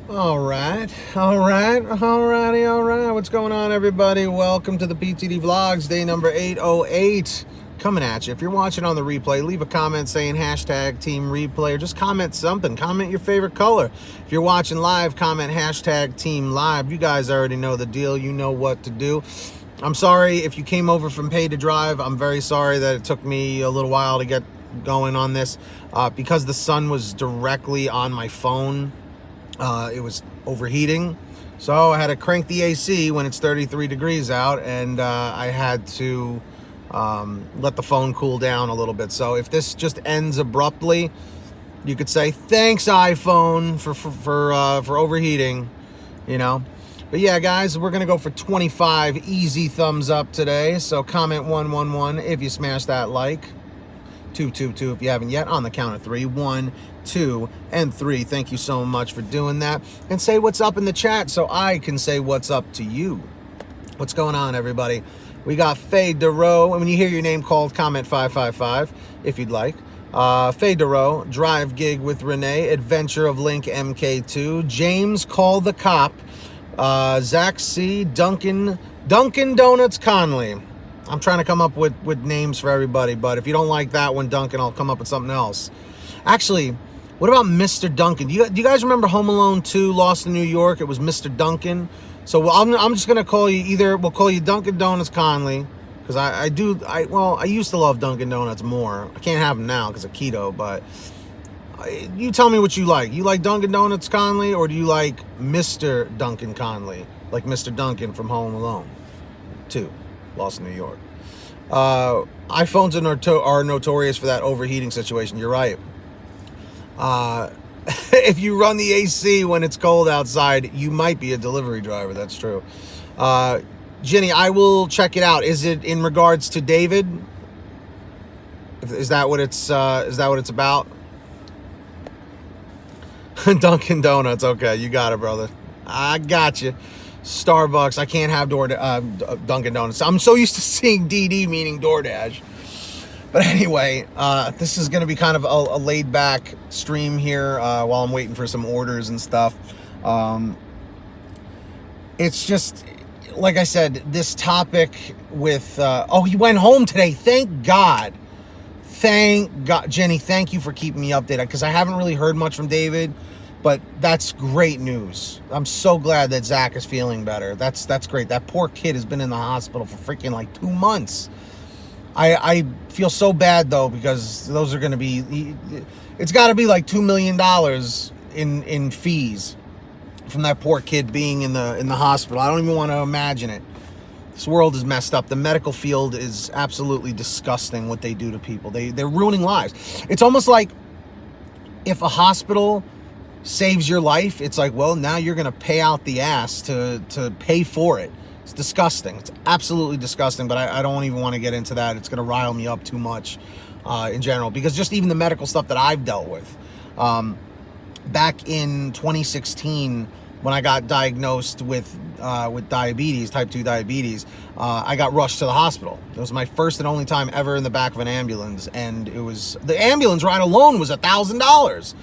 All right. What's going on, everybody? Welcome to the PTD Vlogs, day number 808. Coming at you. If you're watching on the replay, leave a comment saying hashtag Team Replay, or just comment something. Comment your favorite color. If you're watching live, comment hashtag Team Live. You guys already know the deal. You know what to do. I'm sorry if you came over from Pay to Drive. I'm very sorry that it took me a little while to get going on this because the sun was directly on my phone. It was overheating, so I had to crank the AC when it's 33 degrees out, and I had to let the phone cool down a little bit. So if this just ends abruptly, you could say thanks iPhone for overheating, you know. But yeah, guys, we're gonna go for 25 easy thumbs up today. So comment 111 if you smash that like. 222 if you haven't yet, on the count of 3. 1, 2, and 3. Thank you so much for doing that. And say what's up in the chat so I can say what's up to you. What's going on, everybody? We got Faye DeRoe. And when you hear your name called, comment 555 if you'd like. Faye DeRoe, Drive Gig with Renee, Adventure of Link MK2, James Call the Cop, Zach C, Dunkin' Donuts Conley. I'm trying to come up with names for everybody, but if you don't like that one, Duncan, I'll come up with something else. Actually, what about Mr. Duncan? Do you guys remember Home Alone 2, Lost in New York? It was Mr. Duncan. So I'm just gonna call you we'll call you Dunkin' Donuts Conley, because I used to love Dunkin' Donuts more. I can't have them now because of keto, but you tell me what you like. You like Dunkin' Donuts Conley, or do you like Mr. Duncan Conley, like Mr. Duncan from Home Alone 2? Lost in New York. iPhones are notorious for that overheating situation. You're right. If you run the AC when it's cold outside, you might be a delivery driver. That's true. Jenny, I will check it out. Is it in regards to David? Is that what it's about? Dunkin' Donuts. Okay, you got it, brother. I got you. Starbucks. I can't have Dunkin' Donuts. I'm so used to seeing DD meaning DoorDash. But anyway, this is going to be kind of a laid-back stream here while I'm waiting for some orders and stuff. It's just, like I said, this topic with... he went home today. Thank God. Thank God. Jenny, thank you for keeping me updated, because I haven't really heard much from David. But that's great news. I'm so glad that Zach is feeling better. That's great. That poor kid has been in the hospital for freaking like 2 months. I feel so bad though, because those are going to be, it's got to be like $2 million in fees from that poor kid being in the hospital. I don't even want to imagine it. This world is messed up. The medical field is absolutely disgusting what they do to people. They're ruining lives. It's almost like if a hospital saves your life, it's like, well, now you're going to pay out the ass to pay for it. It's disgusting. It's absolutely disgusting, but I don't even want to get into that. It's going to rile me up too much in general, because just even the medical stuff that I've dealt with. Back in 2016, when I got diagnosed with diabetes, type 2 diabetes, I got rushed to the hospital. It was my first and only time ever in the back of an ambulance, and the ambulance ride alone was $1,000.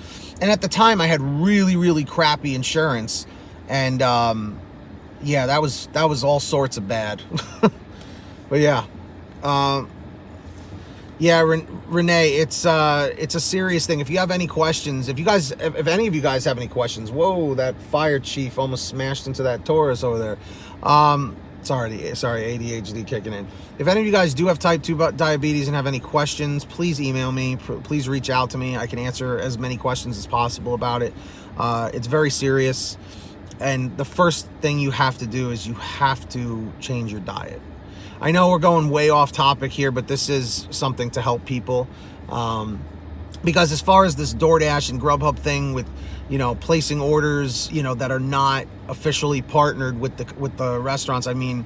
And at the time, I had really, really crappy insurance, and yeah, that was all sorts of bad. But yeah, Renee, it's a serious thing. If you have any questions, if any of you guys have any questions, whoa, that fire chief almost smashed into that Taurus over there. Sorry, ADHD kicking in. If any of you guys do have type 2 diabetes and have any questions, please email me. Please reach out to me. I can answer as many questions as possible about it. It's very serious. And the first thing you have to do is you have to change your diet. I know we're going way off topic here, but this is something to help people. Because as far as this DoorDash and GrubHub thing with, placing orders, that are not officially partnered with the restaurants, I mean,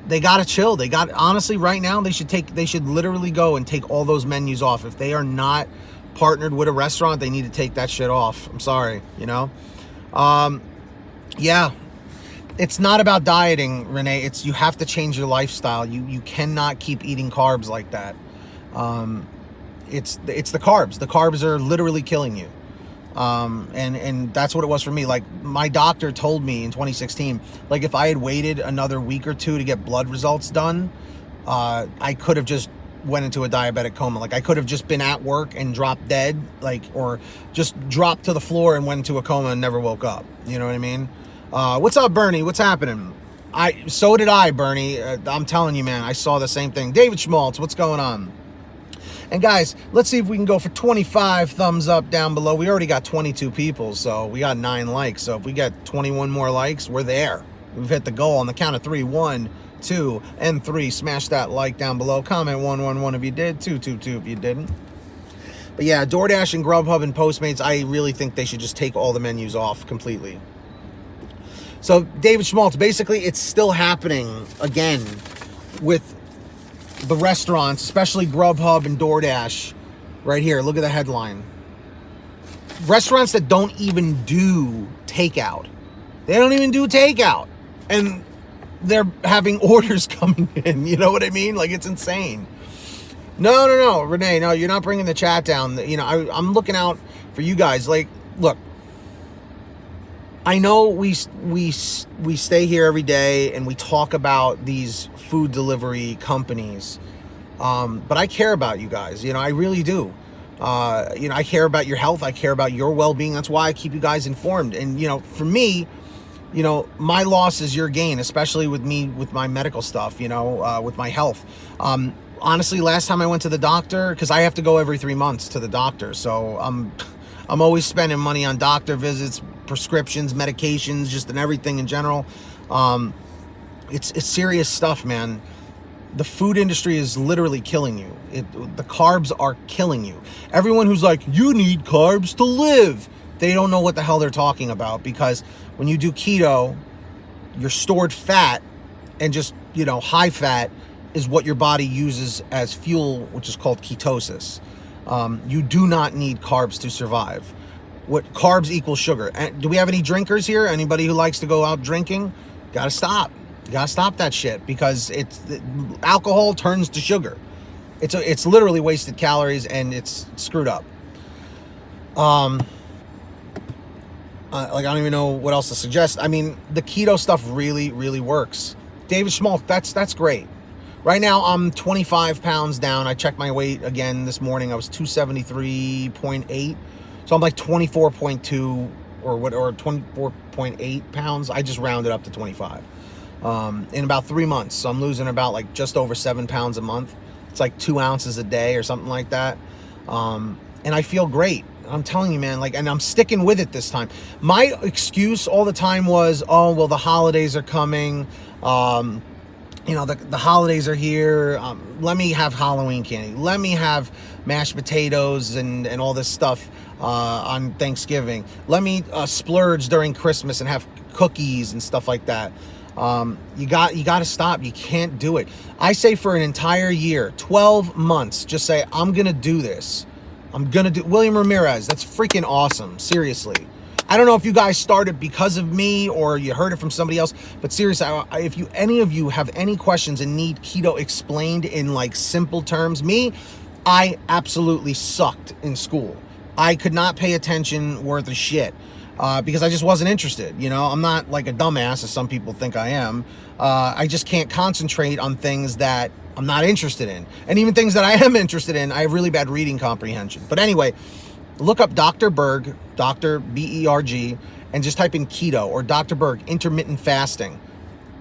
they gotta chill. Honestly, right now, they should literally go and take all those menus off. If they are not partnered with a restaurant, they need to take that shit off. I'm sorry, yeah. It's not about dieting, Renee. You have to change your lifestyle. You cannot keep eating carbs like that. It's the carbs. The carbs are literally killing you. And that's what it was for me. Like, my doctor told me in 2016, like, if I had waited another week or two to get blood results done, I could have just went into a diabetic coma. Like, I could have just been at work and dropped dead, like, or just dropped to the floor and went into a coma and never woke up. You know what I mean? What's up, Bernie? What's happening? So did I, Bernie. I'm telling you, man, I saw the same thing. David Schmaltz, what's going on? And guys, let's see if we can go for 25 thumbs up down below. We already got 22 people, so we got 9 likes. So if we get 21 more likes, we're there. We've hit the goal on the count of 3. 1, 2, and 3. Smash that like down below. Comment 111 if you did. 222 if you didn't. But yeah, DoorDash and GrubHub and Postmates, I really think they should just take all the menus off completely. So David Schmaltz, basically it's still happening again with the restaurants, especially GrubHub and DoorDash. Right here, look at the headline. Restaurants that don't even do takeout. They don't even do takeout. And they're having orders coming in. You know what I mean? Like, it's insane. No, Renee, no, you're not bringing the chat down. You know, I'm looking out for you guys. Like, look, I know we stay here every day and we talk about these food delivery companies, but I care about you guys. You know, I really do. You know, I care about your health. I care about your well-being. That's why I keep you guys informed. And, you know, for me, you know, my loss is your gain, especially with me, with my medical stuff, you know, with my health. Honestly, last time I went to the doctor, because I have to go every 3 months to the doctor. So I'm always spending money on doctor visits, prescriptions, medications, just and everything in general. It's serious stuff, man. The food industry is literally killing you. The carbs are killing you. Everyone who's like, you need carbs to live, they don't know what the hell they're talking about, because when you do keto, your stored fat and just, you know, high fat is what your body uses as fuel, which is called ketosis. You do not need carbs to survive. What carbs equal sugar. And do we have any drinkers here? Anybody who likes to go out drinking? Gotta stop. You gotta stop that shit, because alcohol turns to sugar. It's literally wasted calories, and it's screwed up. Like, I don't even know what else to suggest. I mean, the keto stuff really, really works. David Schmaltz, that's great. Right now, I'm 25 pounds down. I checked my weight again this morning. I was 273.8. So I'm like 24.2 or 24.8 pounds. I just rounded up to 25 in about 3 months. So I'm losing about like just over 7 pounds a month. It's like 2 ounces a day or something like that. And I feel great. I'm telling you, man, like, and I'm sticking with it this time. My excuse all the time was, oh, well, the holidays are coming. You know, the holidays are here. Let me have Halloween candy. Let me have mashed potatoes and all this stuff on Thanksgiving. Let me splurge during Christmas and have cookies and stuff like that. You got to stop. You can't do it. I say for an entire year, 12 months, just say, I'm going to do this. I'm going to do William Ramirez. That's freaking awesome. Seriously. I don't know if you guys started because of me or you heard it from somebody else, but seriously, if any of you have any questions and need keto explained in like simple terms, I absolutely sucked in school. I could not pay attention worth a shit because I just wasn't interested. You know, I'm not like a dumbass as some people think I am. I just can't concentrate on things that I'm not interested in. And even things that I am interested in, I have really bad reading comprehension. But anyway, look up Dr. Berg, Dr. B-E-R-G, and just type in keto or Dr. Berg, intermittent fasting.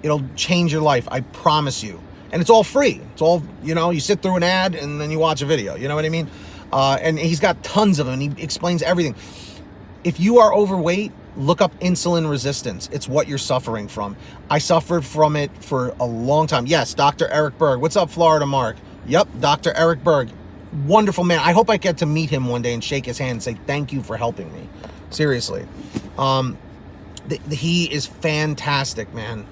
It'll change your life, I promise you. And it's all free. It's all, you know, you sit through an ad and then you watch a video. You know what I mean? And he's got tons of them, and he explains everything. If you are overweight, look up insulin resistance. It's what you're suffering from. I suffered from it for a long time. Yes, Dr. Eric Berg. What's up, Florida Mark? Yep, Dr. Eric Berg. Wonderful man. I hope I get to meet him one day and shake his hand and say thank you for helping me. Seriously. He is fantastic, man.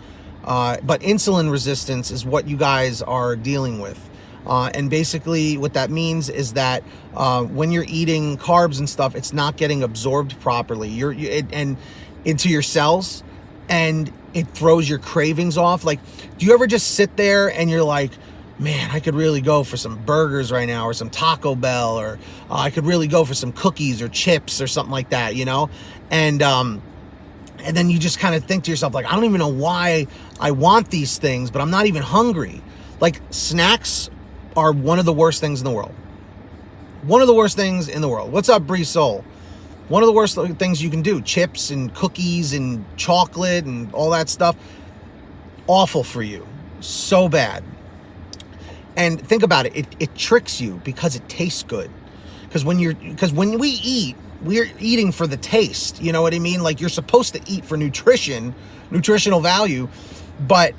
But insulin resistance is what you guys are dealing with. And basically what that means is that when you're eating carbs and stuff, it's not getting absorbed properly. And into your cells, and it throws your cravings off. Like, do you ever just sit there and you're like, man, I could really go for some burgers right now, or some Taco Bell, or I could really go for some cookies or chips or something like that, you know? And then you just kind of think to yourself, like, I don't even know why I want these things, but I'm not even hungry. Like, snacks are one of the worst things in the world. One of the worst things in the world. What's up, Bree Soul? One of the worst things you can do. Chips and cookies and chocolate and all that stuff. Awful for you. So bad. And think about it. It tricks you because it tastes good. Because when we eat, we're eating for the taste. You know what I mean? Like, you're supposed to eat for nutritional value, but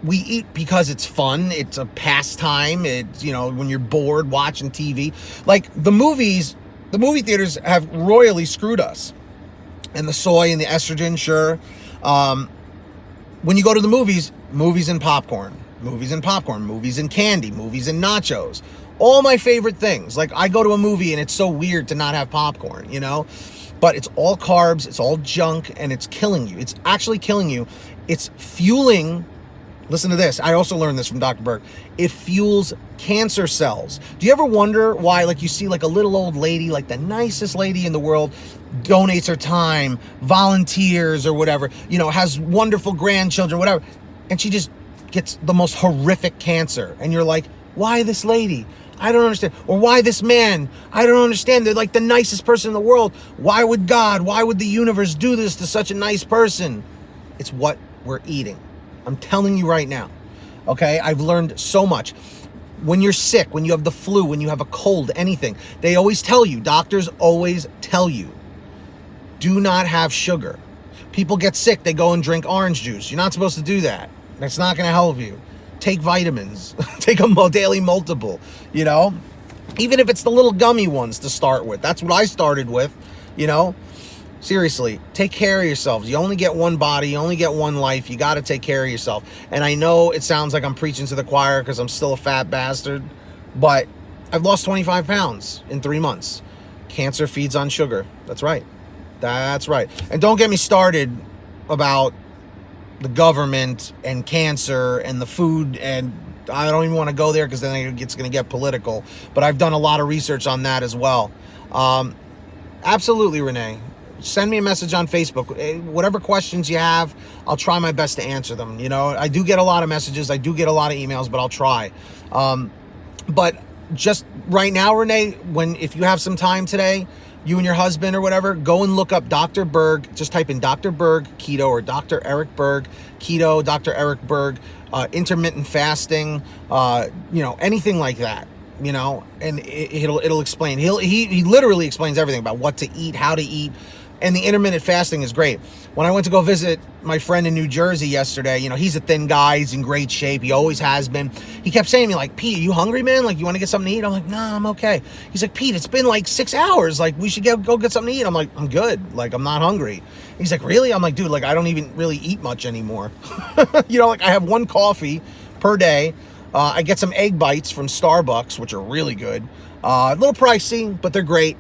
we eat because it's fun. It's a pastime. It's, you know, when you're bored watching TV. Like, the movie theaters have royally screwed us. And the soy and the estrogen, sure. When you go to the movies and popcorn. Movies and popcorn, movies and candy, movies and nachos. All my favorite things. Like, I go to a movie and it's so weird to not have popcorn, you know? But it's all carbs, it's all junk, and it's killing you. It's actually killing you. It's fueling, listen to this. I also learned this from Dr. Berg. It fuels cancer cells. Do you ever wonder why, like, you see like a little old lady, like the nicest lady in the world, donates her time, volunteers or whatever, you know, has wonderful grandchildren, whatever, and she just gets the most horrific cancer, and you're like, why this lady? I don't understand. Or why this man? I don't understand. They're like the nicest person in the world. Why would the universe do this to such a nice person? It's what we're eating. I'm telling you right now. Okay? I've learned so much. When you're sick, when you have the flu, when you have a cold, anything, they always tell you, doctors always tell you, do not have sugar. People get sick, they go and drink orange juice. You're not supposed to do that. That's not going to help you. Take vitamins. Take a daily multiple, you know? Even if it's the little gummy ones to start with. That's what I started with, you know? Seriously, take care of yourselves. You only get one body. You only get one life. You got to take care of yourself. And I know it sounds like I'm preaching to the choir because I'm still a fat bastard, but I've lost 25 pounds in 3 months. Cancer feeds on sugar. That's right. That's right. And don't get me started about the government and cancer and the food, and I don't even want to go there because then it's going to get political, but I've done a lot of research on that as well. Absolutely, Renee. Send me a message on Facebook. Whatever questions you have, I'll try my best to answer them. You know, I do get a lot of messages. I do get a lot of emails, but I'll try. But just right now, Renee, if you have some time today, you and your husband or whatever, go and look up Dr. Berg. Just type in Dr. Berg Keto or Dr. Eric Berg Keto, Dr. Eric Berg, intermittent fasting, you know, anything like that, you know, and it'll explain. He literally explains everything about what to eat, how to eat. And the intermittent fasting is great. When I went to go visit my friend in New Jersey yesterday, you know, he's a thin guy. He's in great shape. He always has been. He kept saying to me, like, Pete, are you hungry, man? Like, you want to get something to eat? I'm like, nah, I'm okay. He's like, Pete, it's been like 6 hours. Like, we should go get something to eat. I'm like, I'm good. Like, I'm not hungry. He's like, really? I'm like, dude, like, I don't even really eat much anymore. You know, like, I have one coffee per day. I get some egg bites from Starbucks, which are really good. A little pricey, but they're great.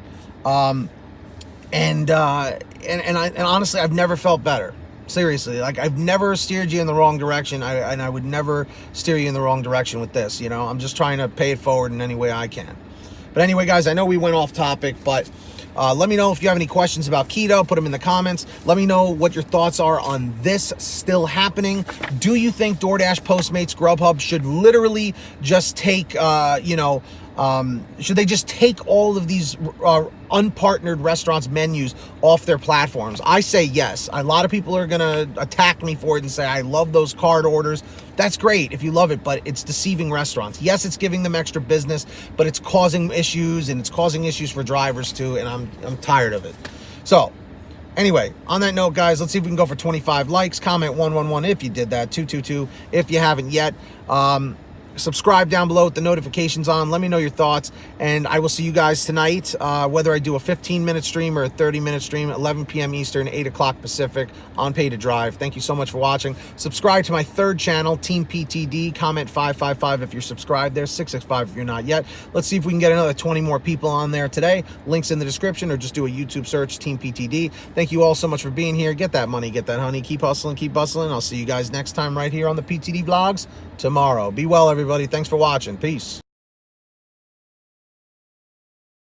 And honestly, I've never felt better. Seriously, like, I've never steered you in the wrong direction. I would never steer you in the wrong direction with this. You know, I'm just trying to pay it forward in any way I can. But anyway, guys, I know we went off topic, but let me know if you have any questions about keto. Put them in the comments. Let me know what your thoughts are on this still happening. Do you think DoorDash, Postmates, GrubHub should literally just take, should they just take all of these unpartnered restaurants' menus off their platforms? I say yes. A lot of people are going to attack me for it and say, I love those card orders. That's great if you love it, but it's deceiving restaurants. Yes, it's giving them extra business, but it's causing issues, and it's causing issues for drivers too, and I'm tired of it. So, anyway, on that note, guys, let's see if we can go for 25 likes. Comment 111 if you did that. 222 if you haven't yet. Subscribe down below with the notifications on. Let me know your thoughts, and I will see you guys tonight, whether I do a 15-minute stream or a 30-minute stream, 11 p.m. Eastern, 8 o'clock Pacific on Pay to Drive. Thank you so much for watching. Subscribe to my third channel, Team PTD. Comment 555 if you're subscribed there, 665 if you're not yet. Let's see if we can get another 20 more people on there today. Links in the description, or just do a YouTube search, Team PTD. Thank you all so much for being here. Get that money, get that honey. Keep hustling, keep bustling. I'll see you guys next time right here on the PTD Vlogs tomorrow. Be well, everybody. everybody. Thanks for watching. Peace.